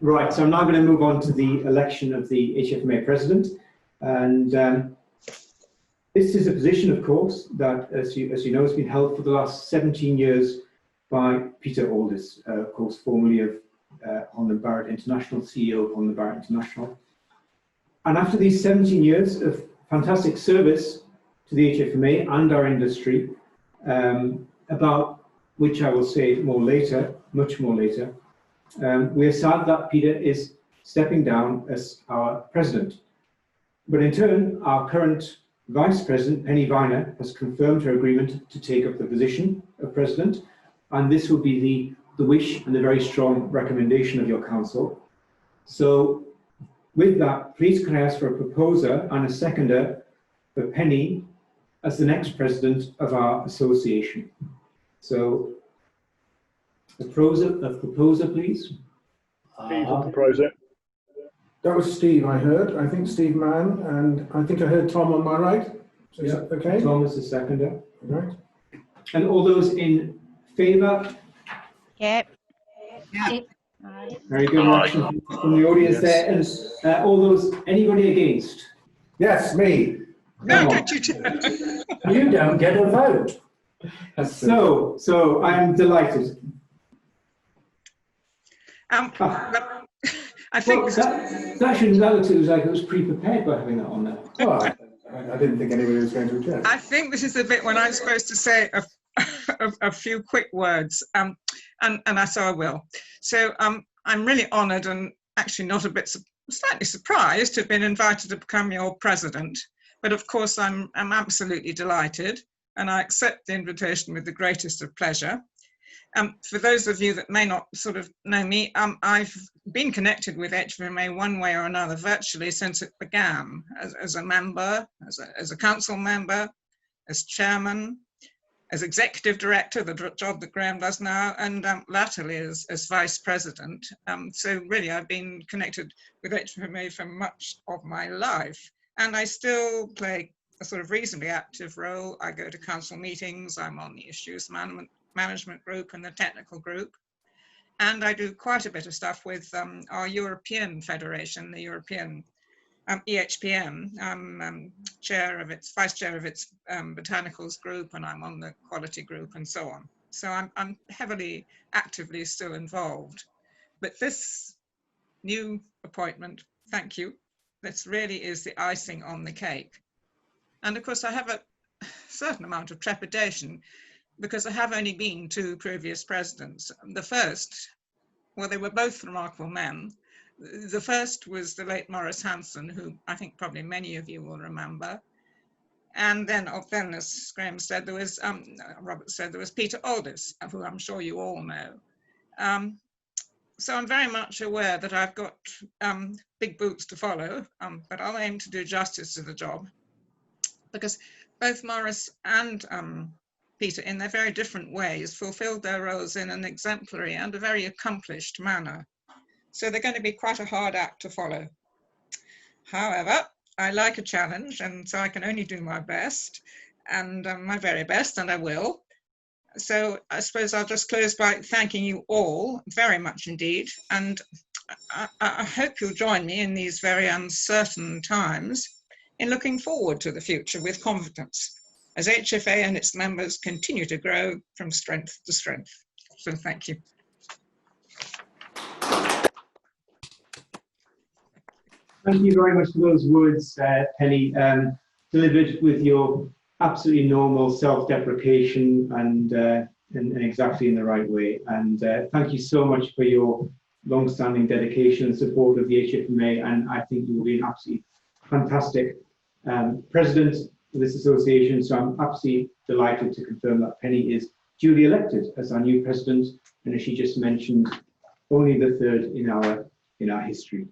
Right, so I'm now going to move on to the election of the HFMA president. And this is a position, of course, that, as you know, has been held for the last 17 years by Peter Aldis, of course, formerly of Holland Barrett International, CEO of Holland Barrett International. And after these 17 years of fantastic service to the HFMA and our industry, about which I will say more later, much more later, we are sad that Peter is stepping down as our president. But in turn, our current vice president, Penny Viner, has confirmed her agreement to take up the position of president. And this will be the wish and the very strong recommendation of your council. So with that, please can I ask for a proposer and a seconder for Penny as the next president of our association. So a proposer, please. Steve will propose it. That was Steve, I heard. I think Steve Mann, and I think I heard Tom on my right. So is that okay? Tom is the seconder. Right. And all those in favour? Yep. Very good action from the audience there. And all those, anybody against? Yes, me. No, don't you do. You don't get a vote. So I'm delighted. I think well, that looks like it was pre-prepared by having that on there. Oh, I didn't think anybody was going to object. I think this is the bit when I'm supposed to say a few quick words, and so I will. So I'm really honoured and actually not a bit slightly surprised to have been invited to become your president. But of course, I'm absolutely delighted, and I accept the invitation with the greatest of pleasure. For those of you that may not sort of know me, I've been connected with HFMA one way or another virtually since it began, as a member, as a council member, as chairman, as executive director, the job that Graham does now, and latterly as vice president. So really, I've been connected with HFMA for much of my life, and I still play a sort of reasonably active role. I go to council meetings, I'm on the issues management group and the technical group. And I do quite a bit of stuff with our European Federation, the European EHPM. I'm vice chair of its botanicals group, and I'm on the quality group and so on. So I'm heavily, actively still involved. But this new appointment, thank you, this really is the icing on the cake. And of course I have a certain amount of trepidation, because I have only been two previous presidents. The first, well, they were both remarkable men. The first was the late Maurice Hanson, who I think probably many of you will remember. And then as Graham said, there was, Robert said, there was Peter Aldis, who I'm sure you all know. So I'm very much aware that I've got big boots to follow, but I'll aim to do justice to the job, because both Maurice and Peter, in their very different ways, fulfilled their roles in an exemplary and a very accomplished manner. So they're going to be quite a hard act to follow. However, I like a challenge, and so I can only do my best, and my very best, and I will. So I suppose I'll just close by thanking you all very much indeed. And I hope you'll join me in these very uncertain times in looking forward to the future with confidence, as HFA and its members continue to grow from strength to strength. So thank you. Thank you very much for those words, Penny, delivered with your absolutely normal self-deprecation and exactly in the right way. And thank you so much for your long-standing dedication and support of the HFMA. And I think you will be an absolutely fantastic president for this association. So I'm absolutely delighted to confirm that Penny is duly elected as our new president. And as she just mentioned, only the third in our history.